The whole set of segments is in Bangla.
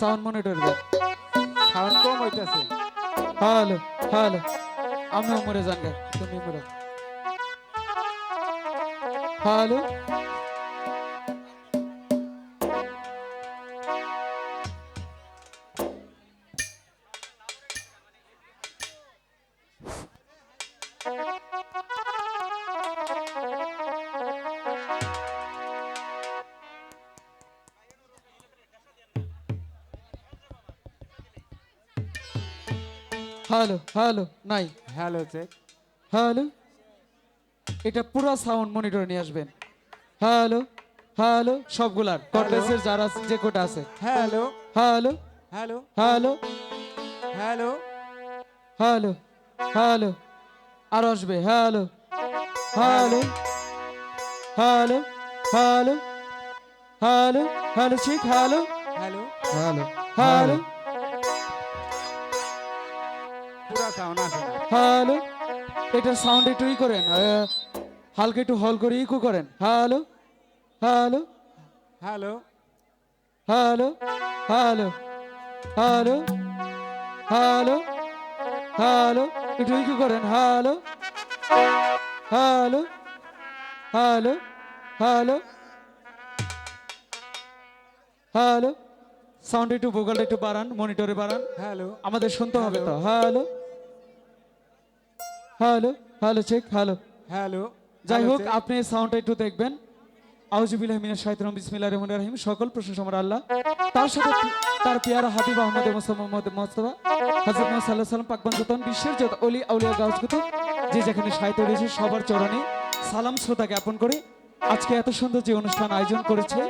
সাউন্ড মনিটর দেন। সাউন্ড কম হইতাছে। হ্যালো হ্যালো, আমিও মরে যান গে, তুমি মরে। হ্যালো হ্যালো হ্যালো, নাই। Hello check. হ্যালো, এটা পুরো সাউন্ড মনিটর নিয়ে আসবেন। হ্যালো হ্যালো, সবগুলার কর্ডলেসের যারা যে কোটা আছে। Hello hello hello hello hello hello hello, আর আসবে। Hello hello hello hello hello hello, ঠিক। Hello hello. হ্যালো হ্যালো পুরা সাউন্ড আসে না। হ্যালো, এটার সাউন্ড একটু ই করেন, হালকা একটু হল করে ইকো করেন। Hello hello hello hello hello hello hello hello, একটু ইকো করেন। Hello hello hello hello hello, sound একটু ভোকালটা একটু বাড়ান, মনিটরে বাড়ান, হ্যালো আমাদের শুনতে হবে তো। Hello hello hello, check. Hello. Hello. যাই হোক, আপনি সাউন্ডটা একটু দেখবেন। আউযুবিল্লাহি মিনাশ শাইতানির রাজিম, বিসমিল্লাহির রহমানির রহিম। সকল প্রশংসা আমার আল্লাহ, তার সাথে তার পেয়ারা হাবিব আহমদ মুহাম্মদ মুস্তাফা হযরত মুহাম্মদ সাল্লাল্লাহু আলাইহি ওয়াসাল্লাম পাক বান্দা বিশ্বের যত ওলি আউলিয়া গাউস কুতুব যে যেখানে সাহিত্য রয়েছে সবার চরণে সালাম শ্রদ্ধা জ্ঞাপন করে আজকে এত সুন্দর যে অনুষ্ঠান আয়োজন করেছে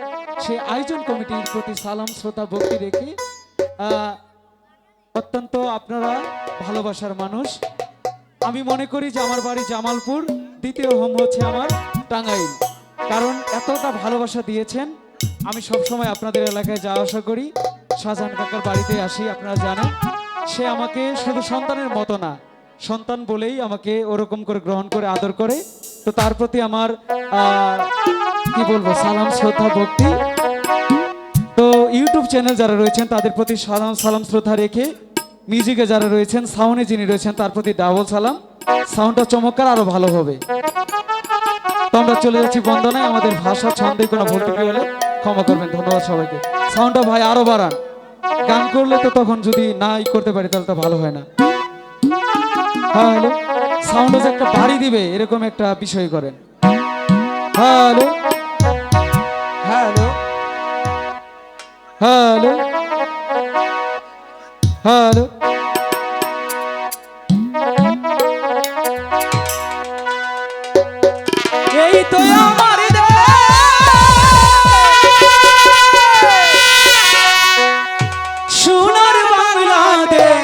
সেই আয়োজন কমিটির প্রতি সালাম শ্রদ্ধা ভক্তি রেখে অত্যন্ত আপনারা ভালোবাসার মানুষ। আমি মনে করি যে আমার বাড়ি জামালপুর, দ্বিতীয় হোম হচ্ছে আমার টাঙ্গাইল। কারণ এতটা ভালোবাসা দিয়েছেন, আমি সবসময় আপনাদের এলাকায় যাওয়া আসা করি, শাহজাহান কাকার বাড়িতে আসি। আপনারা জানেন সে আমাকে শুধু সন্তানের মতো না, সন্তান বলেই আমাকে ওরকম করে গ্রহণ করে আদর করে। তো তার প্রতি আমার কি বলবো, সালাম শ্রদ্ধা ভক্তি। তো ইউটিউব চ্যানেল যারা রয়েছেন তাদের প্রতি সালাম শ্রদ্ধা রেখে, মিউজিকে যারা রয়েছেন, সাউন্ডে যিনি রয়েছেন তার প্রতি ডাবল সালাম। সাউন্ডটা চমৎকার, আরো ভালো হবে। তো আমরা চলে যাচ্ছি বন্দনায়। আমাদের ভাষা ছন্দে কোনো ভুল ত্রুটি হলে ক্ষমা করবেন। ধন্যবাদ সবাইকে। সাউন্ডটা ভাই আরো বাড়ান, গান করলে তো তখন যদি নাই করতে পারি তাহলে তো ভালো হয় না। হ্যালো, সাউন্ডে যে একটা বাড়ি দিবে এরকম একটা বিষয় করেন। হ্যালো হ্যালো হ্যালো হ্যালো, এই তো আমার সোনার বাংলাদেশ,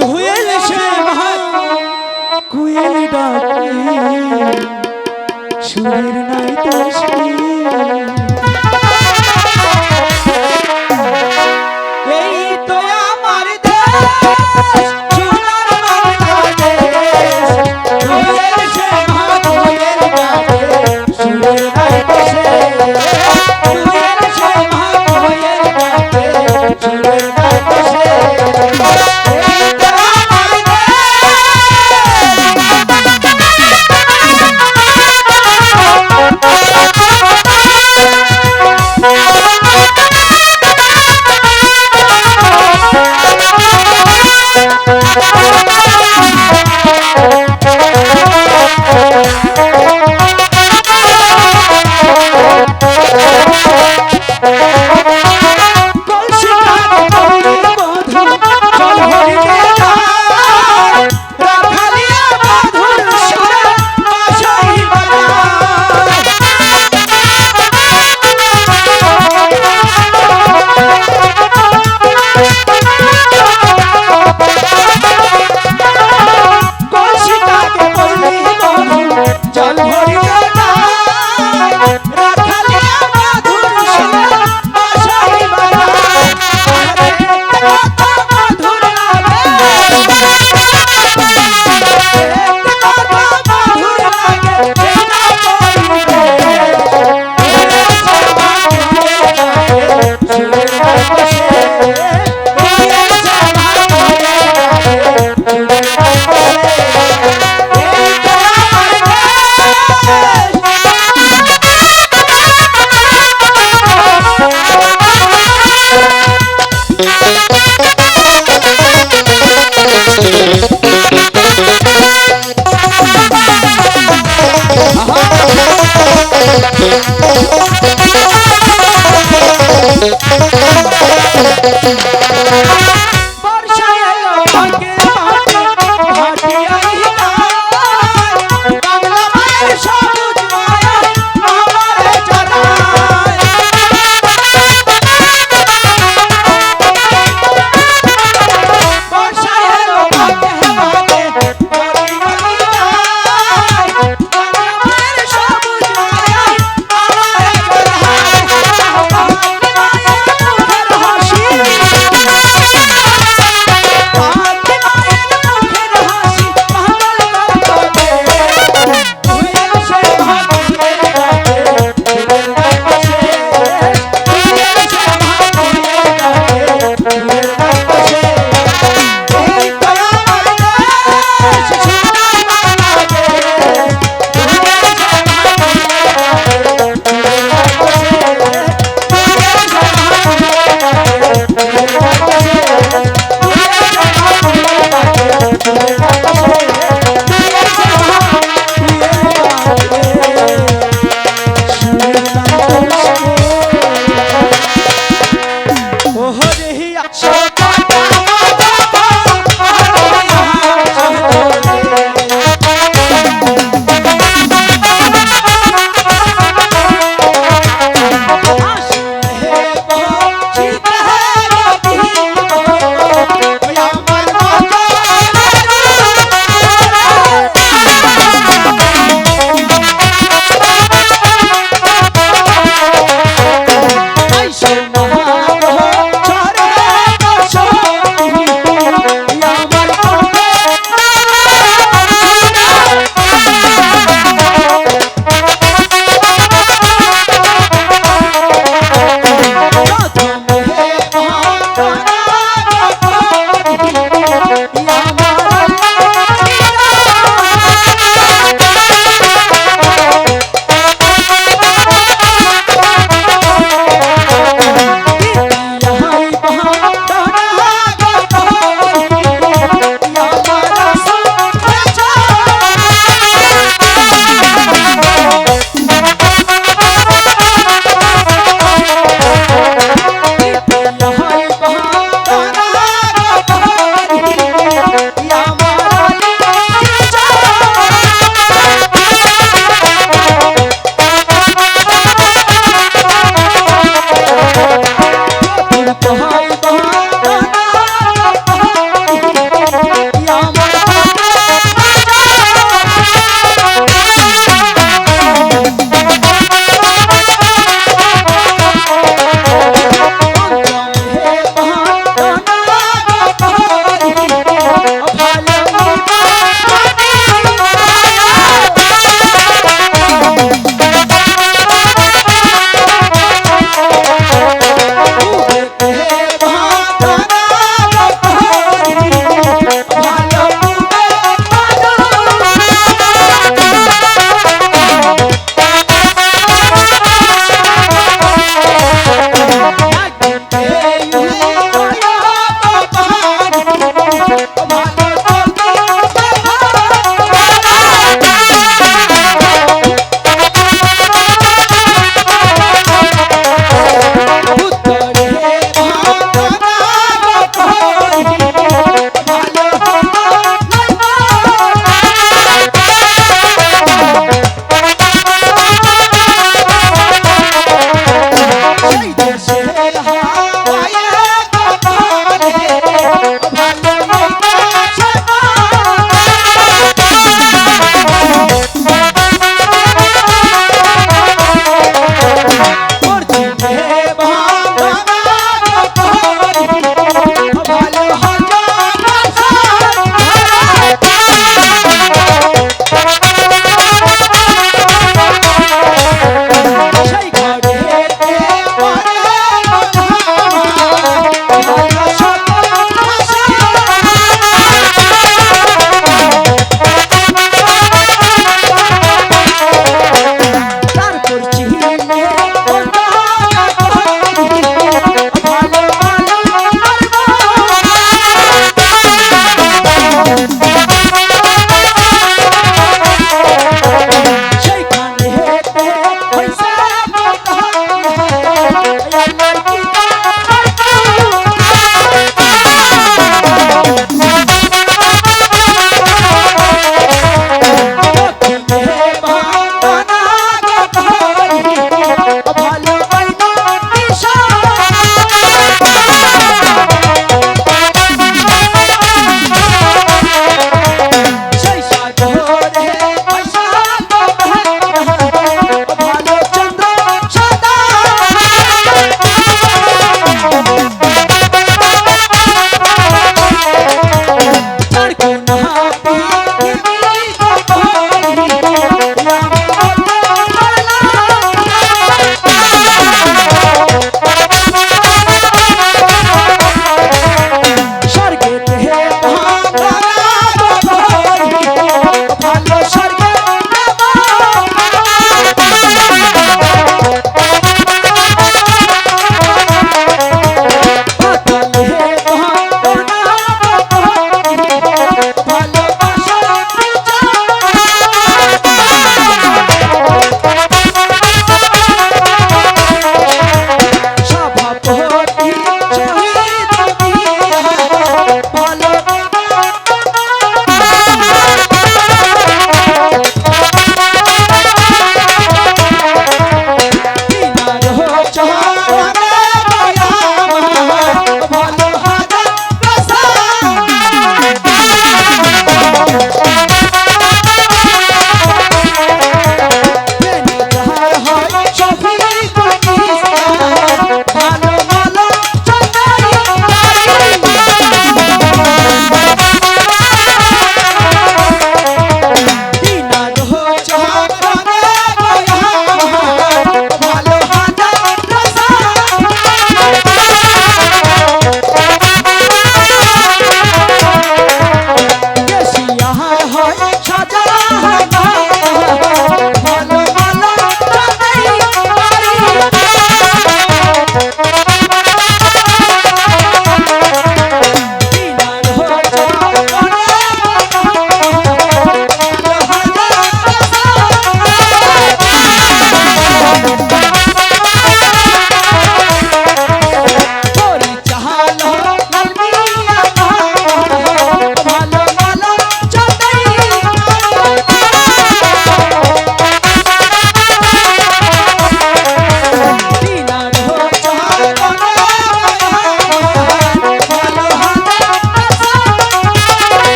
ধুয়েল সে ভাই কুয়েল ডাকে, সুরের নাই তো বর্ষায় এলো ভাগ্যে ভাগ্যে ভাটিয়াই গায়, বাংলা মায়ের সবুজ মায়া আমারে জানায়। বর্ষায় এলো ভাগ্যে ভাগ্যে ভাটিয়াই গায়, বাংলা মায়ের সবুজ মায়া আমারে জানায়। মায়ের মুখের হাসি,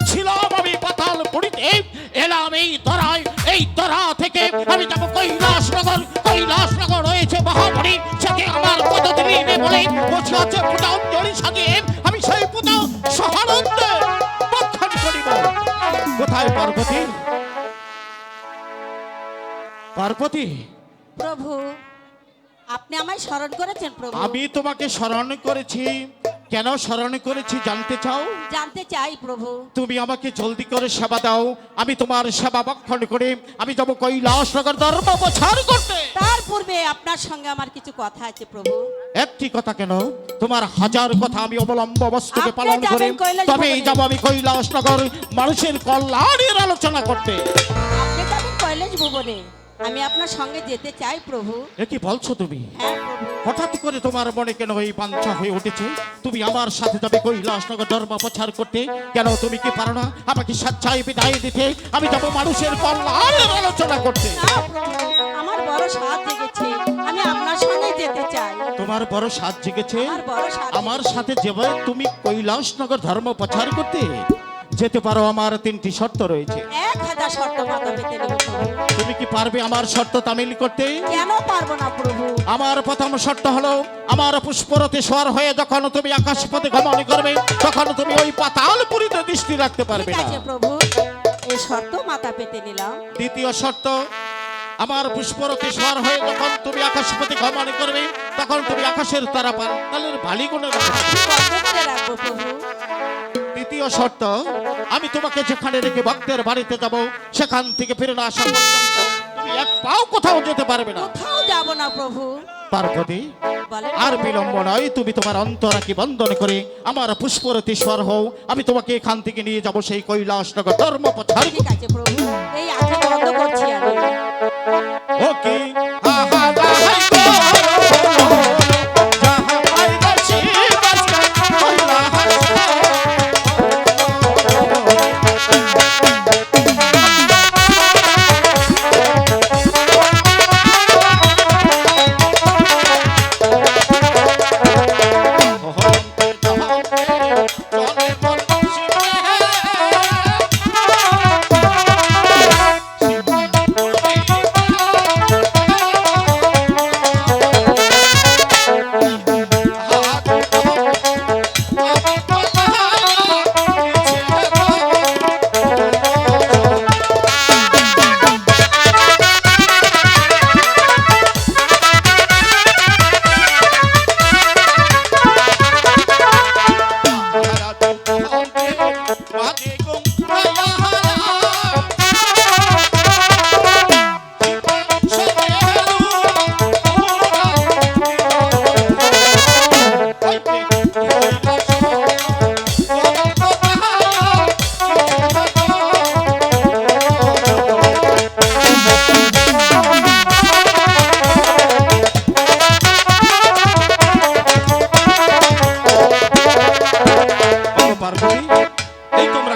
ছিলাম আমি পাতাল পুরীতে, এলাম এই তরা থেকে আমি যাবো কৈলাসনগর। কৈলাসনগর রয়েছে মহামণি, সাথে আমার পদধূলি বলে বসে আছে পুতাঞ্জলি সাজিয়ে, আমি সেই পুতা সহানন্দে বক্ষণ করিব। কোথায় পার্বতী? পার্বতী, প্রভু, আপনি আমায় স্মরণ করেছেন প্রভু? আমি তোমাকে স্মরণ করেছি। কেন স্মরণ করেছি জানতে চাও? জানতে চাই প্রভু। তুমি আমাকে জলদি করে সেবা দাও, আমি তোমার সেবা বক্ষণ করে আমি যাবো কৈলাসনগর ধর্ম প্রচার করতে। তার পূর্বে আপনার সঙ্গে আমার কিছু কথা আছে প্রভু। একটি কথা কেন, তোমার হাজার কথা আমি অবলম্ব বস্তুকে আপনি পালন করে যাবেন কৈলাস তবেই ভবনে। যাবো আমি কৈলাসনগর মানুষের কল্যাণের আলোচনা করতে। আপনি যাবেন কৈলাস ভুবনে, আমি আপনার সঙ্গে যেতে চাই প্রভু। এ কি বলছো তুমি? হ্যাঁ প্রভু। হঠাৎ করে তোমার মনে কেন এই বাঞ্ছা হয়ে উঠেছে তুমি আমার সাথে যাবে কৈলাসনগর ধর্ম প্রচার করতে? কেন তুমি কি পারো না আমাকে স্বেচ্ছায় বিদায় দিতে? আমি যাবো মানুষের কল্যাণের আলোচনা করতে। না প্রভু, আমার বড় সাধ জেগেছে, আমি আপনার সঙ্গে যেতে চাই। তোমার বড় সাধ জেগেছে? আমার বড় সাধ আমার জেগেছে। সাথে যেভাবে তুমি কৈলাসনগর ধর্ম প্রচার করতে যেতে পারো, আমার 3টি শর্ত রয়েছে। 1000 শর্ত মাথা পেতে নেব প্রভু। তুমি কি পারবে আমার শর্ত তামিল করতে? কেন পারবো না প্রভু? আমার প্রথম শর্ত হলো, আমার পুষ্পরতে সওয়ার হয়ে যখন তুমি আকাশপথে গমন করবে তখন তুমি ওই পাতালপুরীতে দৃষ্টি রাখতে পারবে ঠিক না। আছে প্রভু, এই শর্ত মাথা পেতে নিলাম। দ্বিতীয় শর্ত, আমার পুষ্পরতে সওয়ার হয়ে যখন তুমি আকাশপথে গমন করবে তখন তুমি আকাশের তারা পাতালের বালিগুণে রাখবে। বন্ধ করে রাখবো প্রভু। তৃতীয় শর্ত, আমি তোমাকে যেখানে রেখে ভক্তের বাড়িতে যাব সেখান থেকে ফিরে না আসা পর্যন্ত তুমি এক পাও কোথাও যেতে পারবে না। কোথাও যাব না প্রভু। পার্বতী, বলেন আর বিলম্ব নয়, তুমি তোমার অন্তরাকে বন্ধন করে আমার পুষ্পরতি স্বর হও, আমি তোমাকে এখান থেকে নিয়ে যাব সেই কৈলাসনগর ধর্ম প্রচার। ঠিক আছে প্রভু, এই আঁখি বন্ধ করছি আমি। ওকে আহা যাহাই গো, যাহাই গাছি গাছি কৈলাস।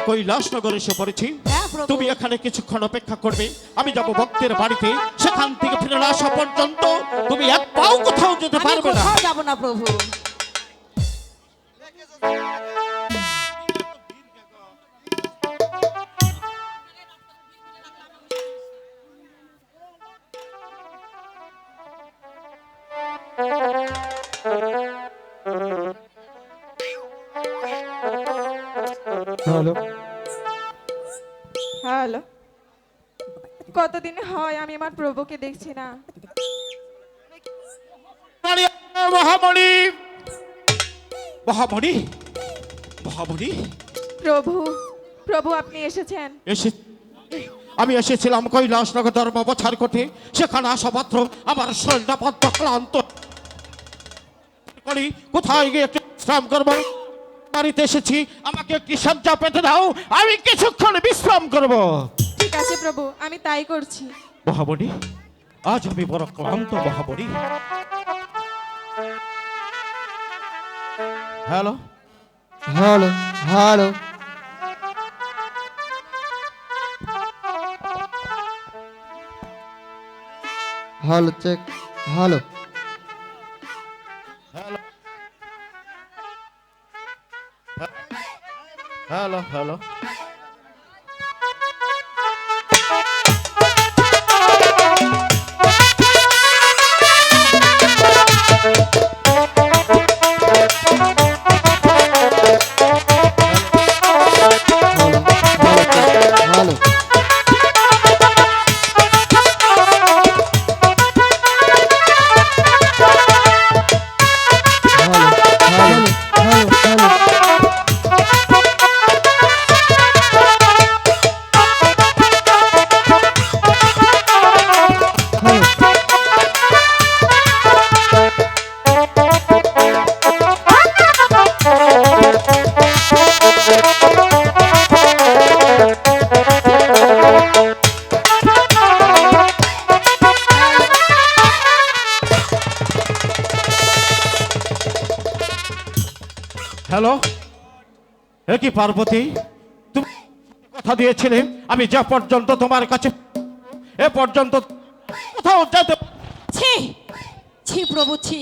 কৈলাসনগর এসে পড়েছি। হ্যাঁ প্রভু। তুমি এখানে কিছুক্ষণ অপেক্ষা করবে, আমি যাব ভক্তের বাড়িতে, সেখান থেকে ফিরে না আসা পর্যন্ত তুমি এক পাও কোথাও যেতে আমি পারবে না। কোথাও যাব না প্রভু। হ্যালো, হ্যালো, কতদিন হয় আমি আমার প্রভুকে দেখছি না। মহামণি, মহামণি, মহামণি, প্রভু, প্রভু আপনি এসেছেন। এসে আমি এসেছিলাম কৈলাসনগর ধর্ম প্রচার করতে, সেখানে আসা মাত্র আমার শরীরটা বড্ড ক্লান্ত। কোথায় গিয়ে একটু বিশ্রাম করবো? বাড়িতে এসেছি, আমাকে একটি শয্যা পেতে দাও, আমি কিছুক্ষণ বিশ্রাম করব। ঠিক আছে প্রভু, আমি তাই করছি। মহামণি, আজ আমি বড় ক্লান্ত মহামণি। Hello, hello, hello, hello, check, hello, hello, hello hello ভালো হ্যালো এ কি পার্বতী তুমি কথা দিয়েছিলে আমি যা পর্যন্ত তোমার কাছে এ পর্যন্ত কোথাও যেতে ছি ছি প্রভু ছি,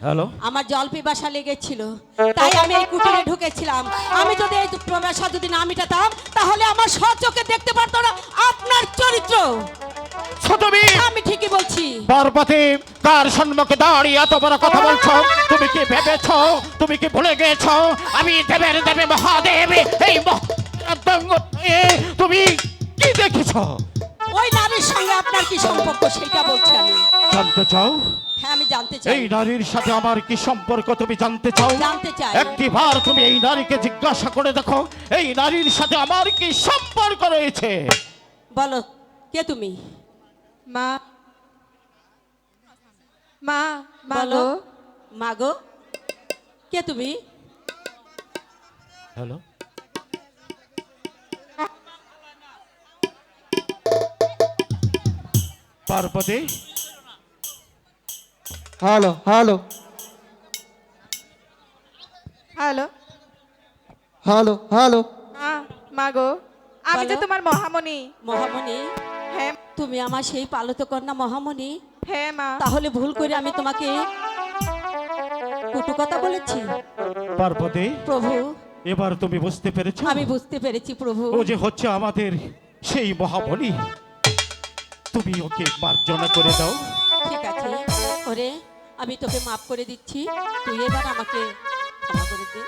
হ্যালো আমার জল পিপাসা লেগেছিল, তাই আমি এই কুটিরে ঢুকেছিলাম। আমি যদি এই প্রবেশা যদি না মিটাতাম তাহলে আমার চোখে দেখতে পারতো না আপনার চরিত্র। তুমি আমি ঠিকই বলছি। পার্বতী কার সম্মুখে দাঁড়িয়ে এত বড় কথা বলছো? তুমি কি ভেবেছো, তুমি কি ভুলে গেছো আমি দেবের দেবে মহাদেব? এই মহাদঙ্গ তুমি কি দেখেছো? ওই নারীর সঙ্গে আপনার কি সম্পর্ক সেটা বলছি আমি। জানতে চাও? হ্যাঁ আমি জানতে চাই। এই নারীর সাথে আমার কি সম্পর্ক তুমি জানতে চাও? জানতে চাই। একটিবার তুমি এই নারীকে জিজ্ঞাসা করে দেখো এই নারীর সাথে আমার কি সম্পর্ক রয়েছে। বলো কে তুমি? মা মা মা বলো গো। মাগো কে তুমি? Hello Parvati hello hello hello hello hello মা গো, আমি যে বলো। তোমার মহামণি। মহামণি, হ্যাঁ তুমি আমার সেই পালিত কন্যা মহামণি? হ্যাঁ মা। তাহলে ভুল করে আমি তোমাকে কটু কথা বলেছি? পার্বতী প্রভু এবার তুমি বুঝতে পেরেছো? আমি বুঝতে পেরেছি প্রভু। ও যে হচ্ছে আমাদের সেই মহাবলী। তুমি ওকে মার্জনা করে দাও। ঠিক আছে ওরে, আমি তোকে মাফ করে দিচ্ছি, তুই এবার আমাকে ক্ষমা করে দে।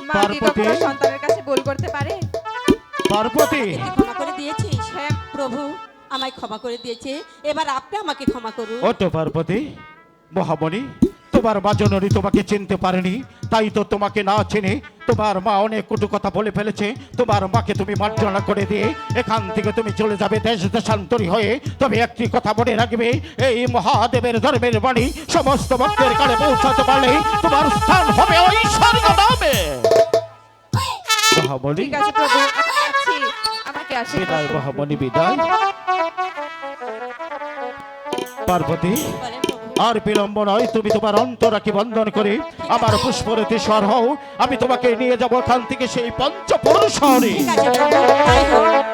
মা কি পার্বতী। কখনো সন্তানের কাছে ভুল করতে পারে? পার্বতী তুই ক্ষমা করে দিয়েছিস? হ্যাঁ প্রভু আমায় ক্ষমা করে দিয়েছে, এবার আপনি আমাকে ক্ষমা করুন। ও তো পার্বতী মহামণি, তোমার মা জননী তোমাকে চিনতে পারেনি, তাই তো তোমাকে না চিনে তোমার মা অনেক কটু কথা বলে ফেলেছে। তোমার মাকে তুমি মার্জনা করে দিয়ে এখান থেকে তুমি চলে যাবে দেশ দেশান্তরী হয়ে। তবে একটি কথা মনে রাখবে, এই মহাদেবের ধর্মের বাণী সমস্ত ভক্তের কানে পৌঁছাতে পারলে তোমার স্থান হবে ওই স্বর্গধামে। মহামণি ঠিক আছে প্রভু, আমি যাচ্ছি। আমাকে আশীর্বাদ বিদায় করুন। মহামণি বিদায়। পার্বতী বলেন প্রভু। আর বিলম্ব নয়, তুমি তোমার অন্তরাকে বন্ধন করে আমার পুষ্পরতে স্বর হও। আমি তোমাকে নিয়ে যাবো এখান থেকে সেই পঞ্চপুর শহরে। ঠিক আছে প্রভু, তাই হোক।